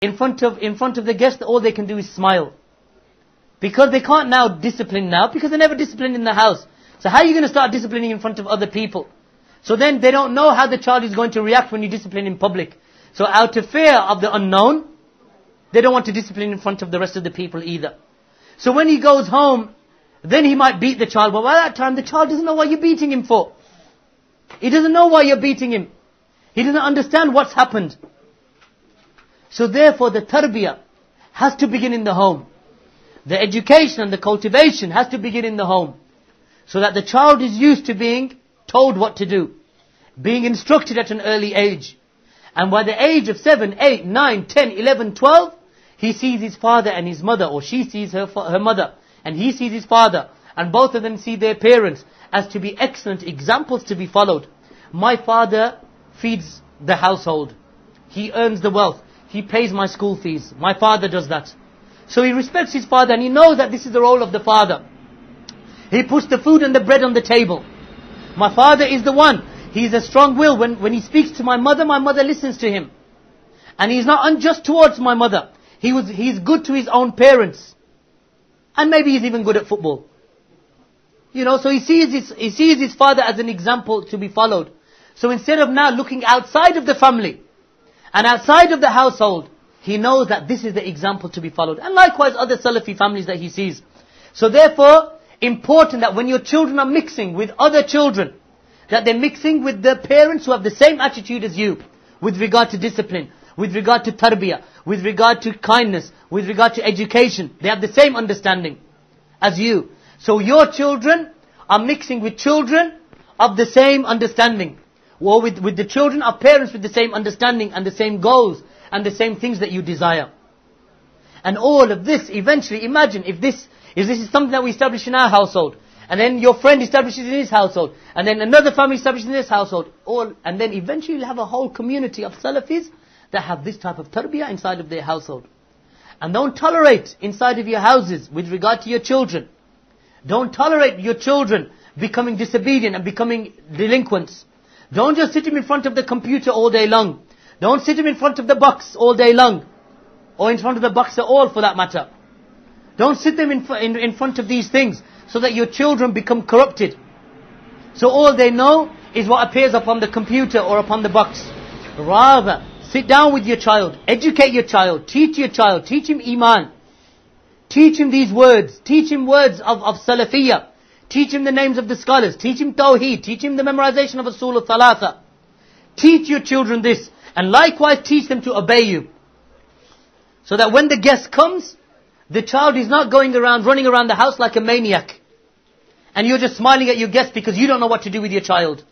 in front of the guests, all they can do is smile. Because they can't now discipline now, because they never disciplined in the house. So how are you going to start disciplining in front of other people? So then they don't know how the child is going to react when you discipline in public. So out of fear of the unknown, they don't want to discipline in front of the rest of the people either. So when he goes home, then he might beat the child. But by that time, the child doesn't know what you're beating him for. He doesn't know why you're beating him. He doesn't understand what's happened. So therefore, the tarbiyah has to begin in the home. The education and the cultivation has to begin in the home. So that the child is used to being told what to do. Being instructed at an early age. And by the age of 7, 8, 9, 10, 11, 12, he sees his father and his mother, or she sees her mother, and he sees his father, and both of them see their parents as to be excellent examples to be followed. My father feeds the household. He earns the wealth. He pays my school fees. My father does that. So he respects his father, and he knows that this is the role of the father. He puts the food and the bread on the table. My father is the one. He's a strong will. When he speaks to my mother listens to him. And he's not unjust towards my mother. He's good to his own parents. And maybe he's even good at football. So he sees his father as an example to be followed. So instead of now looking outside of the family and outside of the household, he knows that this is the example to be followed. And likewise other Salafi families that he sees. So therefore, important that when your children are mixing with other children, that they're mixing with the parents who have the same attitude as you, with regard to discipline, with regard to tarbiyah, with regard to kindness, with regard to education. They have the same understanding as you. So your children are mixing with children of the same understanding. Or with the children of parents with the same understanding and the same goals and the same things that you desire. And all of this, eventually, imagine if this is something that we establish in our household, and then your friend establishes in his household, and then another family establishes in his household, and then eventually you'll have a whole community of Salafis that have this type of tarbiyah inside of their household. And don't tolerate inside of your houses with regard to your children. Don't tolerate your children becoming disobedient and becoming delinquents. Don't just sit him in front of the computer all day long. Don't sit him in front of the box all day long. Or in front of the box at all for that matter. Don't sit them in front of these things so that your children become corrupted. So all they know is what appears upon the computer or upon the box. Rather, sit down with your child, educate your child, teach him Iman. Teach him these words, teach him words of Salafiyah. Teach him the names of the scholars, teach him Tawheed, teach him the memorization of Usul al-Thalatha. Teach your children this, and likewise teach them to obey you. So that when the guest comes, the child is not running around the house like a maniac. And you're just smiling at your guest because you don't know what to do with your child.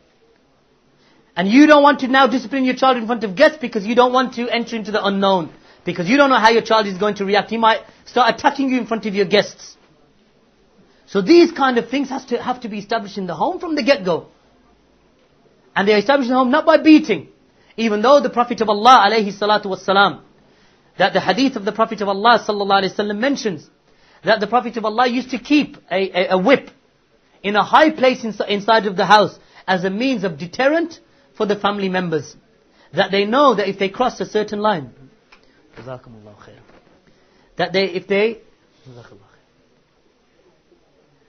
And you don't want to now discipline your child in front of guests because you don't want to enter into the unknown. Because you don't know how your child is going to react. He might start attacking you in front of your guests. So these kind of things have to be established in the home from the get-go. And they are established in the home not by beating. Even though the Prophet of Allah alayhi salatu wassalam, that the hadith of the Prophet of Allah sallallahu alayhi wasallam mentions that the Prophet of Allah used to keep a whip in a high place inside of the house as a means of deterrent for the family members. That they know that if they cross a certain line,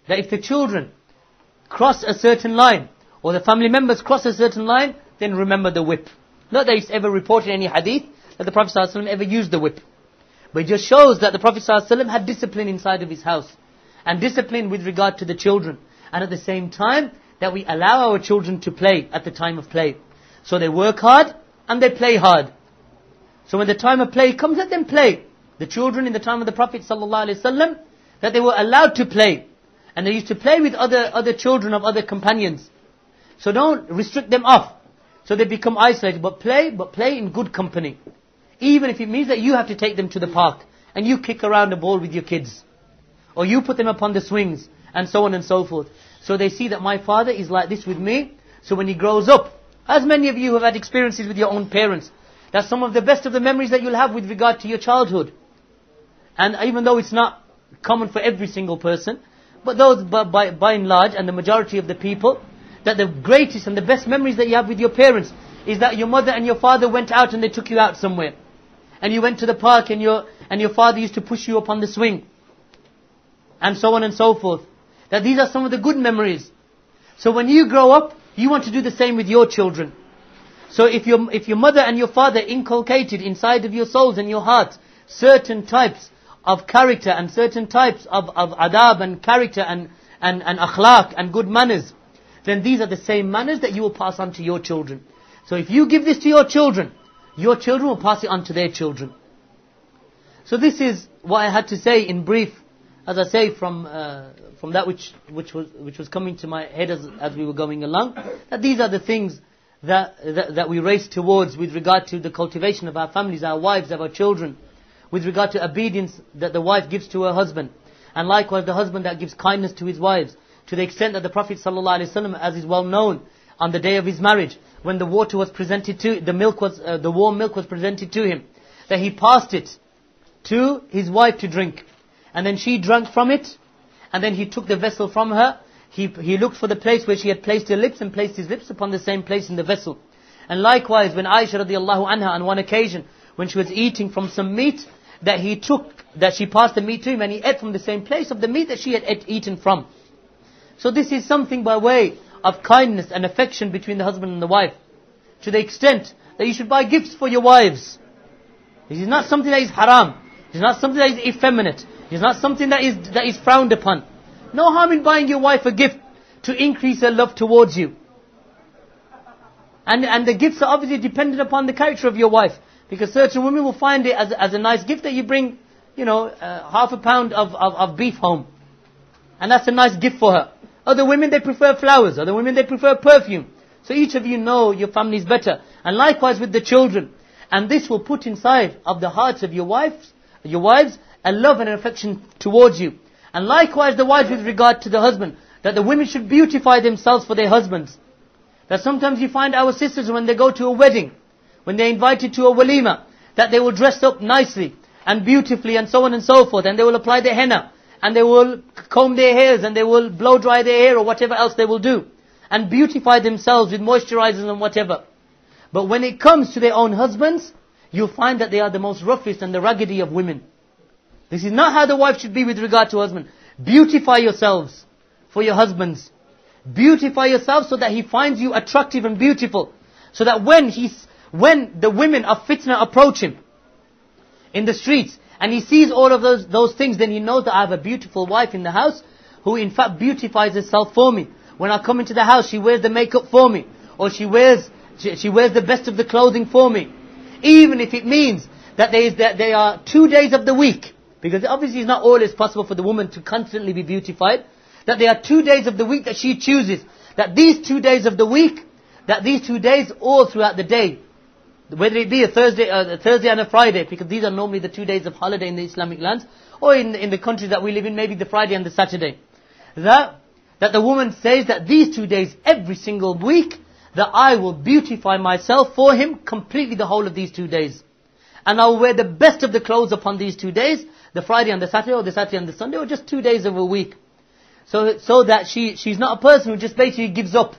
that if the children cross a certain line, or the family members cross a certain line, then remember the whip. Not that it's ever reported in any hadith that the Prophet ﷺ ever used the whip. But it just shows that the Prophet ﷺ had discipline inside of his house. And discipline with regard to the children. And at the same time, that we allow our children to play at the time of play. So they work hard and they play hard. So when the time of play comes, let them play. The children in the time of the Prophet ﷺ, that they were allowed to play. And they used to play with other children of other companions. So don't restrict them off. So they become isolated. But play in good company. Even if it means that you have to take them to the park. And you kick around a ball with your kids. Or you put them upon the swings. And so on and so forth. So they see that my father is like this with me. So when he grows up, as many of you have had experiences with your own parents, that's some of the best of the memories that you'll have with regard to your childhood. And even though it's not common for every single person, but those by and large, and the majority of the people, that the greatest and the best memories that you have with your parents is that your mother and your father went out and they took you out somewhere. and you went to the park and your father used to push you upon the swing. And so on and so forth. That these are some of the good memories. So when you grow up, you want to do the same with your children. So if your mother and your father inculcated inside of your souls and your heart certain types of character and certain types of adab and character and akhlaq and good manners, then these are the same manners that you will pass on to your children. So if you give this to your children will pass it on to their children. So this is what I had to say in brief, as I say, from that which was coming to my head as we were going along. That these are the things that we race towards with regard to the cultivation of our families, our wives, our children, with regard to obedience that the wife gives to her husband, and likewise the husband that gives kindness to his wives, to the extent that the Prophet ﷺ, as is well known, on the day of his marriage, when the water was presented to, the warm milk was presented to him, that he passed it to his wife to drink, and then she drank from it, and then he took the vessel from her. He looked for the place where she had placed her lips and placed his lips upon the same place in the vessel. And likewise, when Aisha radiallahu anha, on one occasion, when she was eating from some meat, that she passed the meat to him, and he ate from the same place of the meat that she had eaten from. So this is something by way of kindness and affection between the husband and the wife, to the extent that you should buy gifts for your wives. This is not something that is haram. It is not something that is effeminate. It is not something that is frowned upon. No harm in buying your wife a gift to increase her love towards you. And the gifts are obviously dependent upon the character of your wife. Because certain women will find it as a nice gift that you bring, half a pound of beef home. And that's a nice gift for her. Other women, they prefer flowers. Other women, they prefer perfume. So each of you know your families better. And likewise with the children. And this will put inside of the hearts of your wives a love and an affection towards you. And likewise the wives with regard to the husband, that the women should beautify themselves for their husbands. That sometimes you find our sisters when they go to a wedding, when they're invited to a walima, that they will dress up nicely and beautifully and so on and so forth, and they will apply their henna, and they will comb their hairs, and they will blow dry their hair or whatever else they will do, and beautify themselves with moisturizers and whatever. But when it comes to their own husbands, you'll find that they are the most roughest and the raggedy of women. This is not how the wife should be with regard to husband. Beautify yourselves for your husbands. Beautify yourselves so that he finds you attractive and beautiful. So that when the women of fitna approach him in the streets, and he sees all of those things, then he knows that I have a beautiful wife in the house, who in fact beautifies herself for me. When I come into the house, she wears the makeup for me, or she wears the best of the clothing for me. Even if it means that there are 2 days of the week, because obviously it's not always possible for the woman to constantly be beautified, that there are 2 days of the week that she chooses, that these 2 days of the week, that these 2 days all throughout the day, whether it be a Thursday and a Friday, because these are normally the 2 days of holiday in the Islamic lands, or in the country that we live in, maybe the Friday and the Saturday, that the woman says that these 2 days every single week, that I will beautify myself for him completely the whole of these 2 days. And I will wear the best of the clothes upon these 2 days, the Friday and the Saturday, or the Saturday and the Sunday, or just 2 days of a week. So that she's not a person who just basically gives up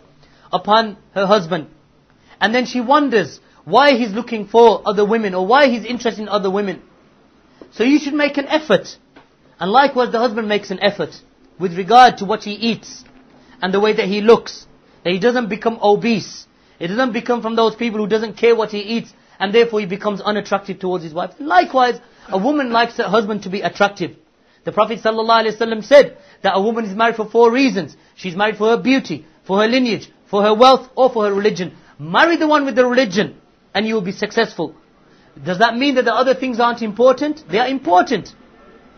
upon her husband. And then she wonders why he's looking for other women, or why he's interested in other women. So you should make an effort. And likewise the husband makes an effort with regard to what he eats and the way that he looks. That he doesn't become obese. He doesn't become from those people who doesn't care what he eats, and therefore he becomes unattractive towards his wife. Likewise, a woman likes her husband to be attractive. The Prophet ﷺ said that a woman is married for 4 reasons. She's married for her beauty, for her lineage, for her wealth, or for her religion. Marry the one with the religion, and you will be successful. Does that mean that the other things aren't important? They are important.